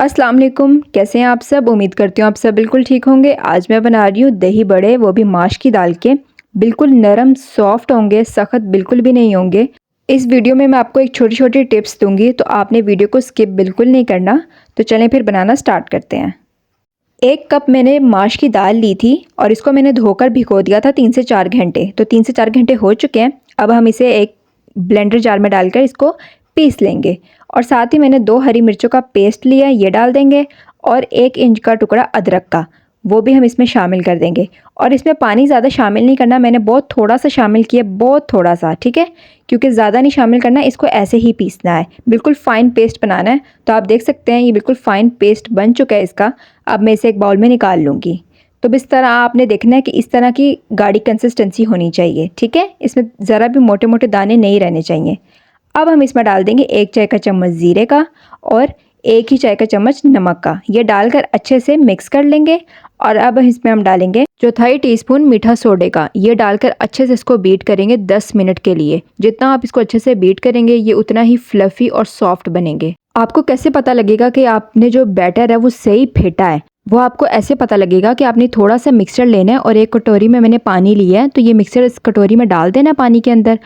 अस्सलाम वालेकुम, कैसे हैं आप सब। उम्मीद करती हूँ आप सब बिल्कुल ठीक होंगे। आज मैं बना रही हूँ दही बड़े, वो भी माश की दाल के। बिल्कुल नरम सॉफ्ट होंगे, सख्त बिल्कुल भी नहीं होंगे। इस वीडियो में मैं आपको एक छोटी छोटी टिप्स दूंगी, तो आपने वीडियो को स्किप बिल्कुल नहीं करना। तो चलें फिर बनाना स्टार्ट करते हैं। 1 कप मैंने माश की दाल ली थी और इसको मैंने धोकर भिगो दिया था 3 से 4 घंटे। तो 3 से 4 घंटे हो चुके हैं। अब हम इसे एक ब्लेंडर जार में डालकर इसको पीस लेंगे। और साथ ही मैंने 2 हरी मिर्चों का पेस्ट लिया है, ये डाल देंगे। और 1 इंच का टुकड़ा अदरक का, वो भी हम इसमें शामिल कर देंगे। और इसमें पानी ज़्यादा शामिल नहीं करना, मैंने बहुत थोड़ा सा शामिल किया, बहुत थोड़ा सा, ठीक है। क्योंकि ज़्यादा नहीं शामिल करना, इसको ऐसे ही पीसना है, बिल्कुल फ़ाइन पेस्ट बनाना है। तो आप देख सकते हैं ये बिल्कुल फ़ाइन पेस्ट बन चुका है इसका। अब मैं इसे एक बाउल में निकाल लूँगी। तो इस तरह आपने देखना है कि इस तरह की गाढ़ी कंसिस्टेंसी होनी चाहिए, ठीक है। इसमें ज़रा भी मोटे मोटे दाने नहीं रहने चाहिए। अब हम इसमें डाल देंगे 1 चाय का चम्मच ज़ीरे का और 1 ही चाय का चम्मच नमक का। ये डालकर अच्छे से मिक्स कर लेंगे। और अब इसमें हम डालेंगे 1/4 टीस्पून मीठा सोडे का। ये डालकर अच्छे से इसको बीट करेंगे 10 मिनट के लिए। जितना आप इसको अच्छे से बीट करेंगे, ये उतना ही फ्लफ़ी और सॉफ्ट बनेंगे। आपको कैसे पता लगेगा कि आपने जो बैटर है वो सही फेंटा है? वो आपको ऐसे पता लगेगा कि आपने थोड़ा सा मिक्सचर लेना है और एक कटोरी में मैंने पानी लिया है। तो ये मिक्सचर इस कटोरी में डाल देना है पानी के अंदर।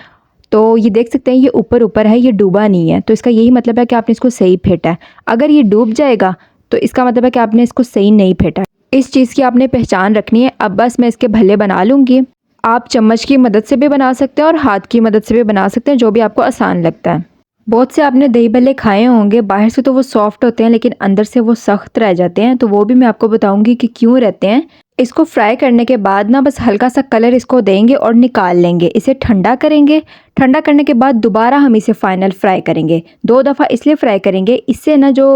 तो ये देख सकते हैं ये ऊपर ऊपर है, ये डूबा नहीं है। तो इसका यही मतलब है कि आपने इसको सही फेंटा है। अगर ये डूब जाएगा तो इसका मतलब है कि आपने इसको सही नहीं फेंटा। इस चीज़ की आपने पहचान रखनी है। अब बस मैं इसके भल्ले बना लूँगी। आप चम्मच की मदद से भी बना सकते हैं और हाथ की मदद से भी बना सकते हैं, जो भी आपको आसान लगता है। बहुत से आपने दही भल्ले खाए होंगे, बाहर से तो वो सॉफ्ट होते हैं लेकिन अंदर से वो सख्त रह जाते हैं। तो वो भी मैं आपको बताऊंगी कि क्यों रहते हैं। इसको फ्राई करने के बाद ना बस हल्का सा कलर इसको देंगे और निकाल लेंगे। इसे ठंडा करेंगे। ठंडा करने के बाद दोबारा हम इसे फाइनल फ्राई करेंगे। 2 दफ़ा इसलिए फ्राई करेंगे, इससे ना जो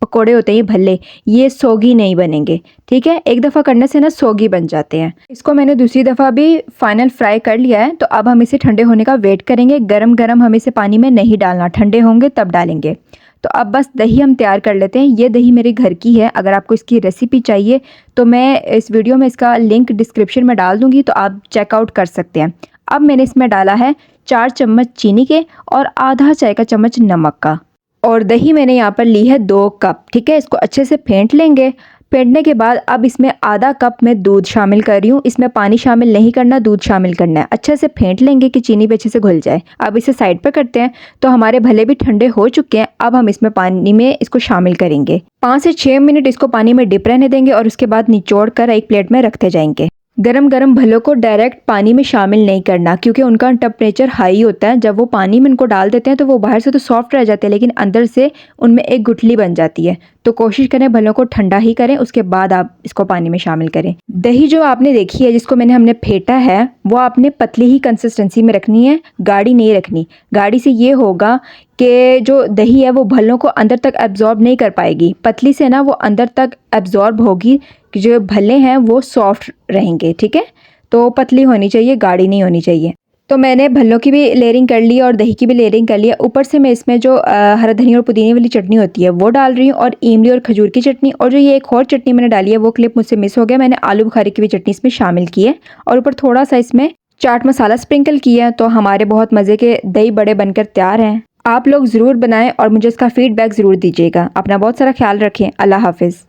पकोड़े होते हैं ये भल्ले, ये सोगी नहीं बनेंगे, ठीक है। एक दफ़ा करने से ना सोगी बन जाते हैं। इसको मैंने दूसरी दफ़ा भी फाइनल फ्राई कर लिया है। तो अब हम इसे ठंडे होने का वेट करेंगे। गरम गरम हम इसे पानी में नहीं डालना, ठंडे होंगे तब डालेंगे। तो अब बस दही हम तैयार कर लेते हैं। ये दही मेरे घर की है। अगर आपको इसकी रेसिपी चाहिए तो मैं इस वीडियो में इसका लिंक डिस्क्रिप्शन में डाल दूँगी, तो आप चेकआउट कर सकते हैं। अब मैंने इसमें डाला है 4 चम्मच चीनी के और आधा चाय का चम्मच नमक का। और दही मैंने यहाँ पर ली है 2 कप, ठीक है। इसको अच्छे से फेंट लेंगे। फेंटने के बाद अब इसमें आधा कप मैं दूध शामिल कर रही हूँ। इसमें पानी शामिल नहीं करना, दूध शामिल करना है। अच्छे से फेंट लेंगे कि चीनी भी अच्छे से घुल जाए। अब इसे साइड पर करते हैं। तो हमारे भले भी ठंडे हो चुके हैं। अब हम इसमें पानी में इसको शामिल करेंगे। 5 से 6 मिनट इसको पानी में डिप रहने देंगे और उसके बाद निचोड़ कर एक प्लेट में रखते जाएंगे। गरम गरम भलों को डायरेक्ट पानी में शामिल नहीं करना, क्योंकि उनका टेम्परेचर हाई होता है। जब वो पानी में इनको डाल देते हैं तो वो बाहर से तो सॉफ्ट रह जाते हैं लेकिन अंदर से उनमें एक गुठली बन जाती है। तो कोशिश करें भलों को ठंडा ही करें, उसके बाद आप इसको पानी में शामिल करें। दही जो आपने देखी है जिसको हमने फेंटा है, वो आपने पतली ही कंसिस्टेंसी में रखनी है, गाढ़ी नहीं रखनी। गाढ़ी से ये होगा कि जो दही है वो भलों को अंदर तक एब्जॉर्ब नहीं कर पाएगी। पतली से ना वो अंदर तक एब्जॉर्ब होगी कि जो भल्ले हैं वो सॉफ्ट रहेंगे, ठीक है। तो पतली होनी चाहिए, गाढ़ी नहीं होनी चाहिए। तो मैंने भल्लों की भी लेयरिंग कर ली और दही की भी लेयरिंग कर लिया। ऊपर से मैं इसमें जो हरा धनिया और पुदीने वाली चटनी होती है वो डाल रही हूँ, और इमली और खजूर की चटनी। और जो ये एक और चटनी मैंने डाली है वो क्लिप मुझसे मिस हो गया, मैंने आलू बुखारे की भी चटनी इसमें शामिल की है। और ऊपर थोड़ा सा इसमें चाट मसाला स्प्रिंकल किया है। तो हमारे बहुत मज़े के दही बड़े बनकर तैयार हैं। आप लोग ज़रूर बनाएं और मुझे इसका फीडबैक ज़रूर दीजिएगा। अपना बहुत सारा ख्याल रखें। अल्लाह हाफिज़।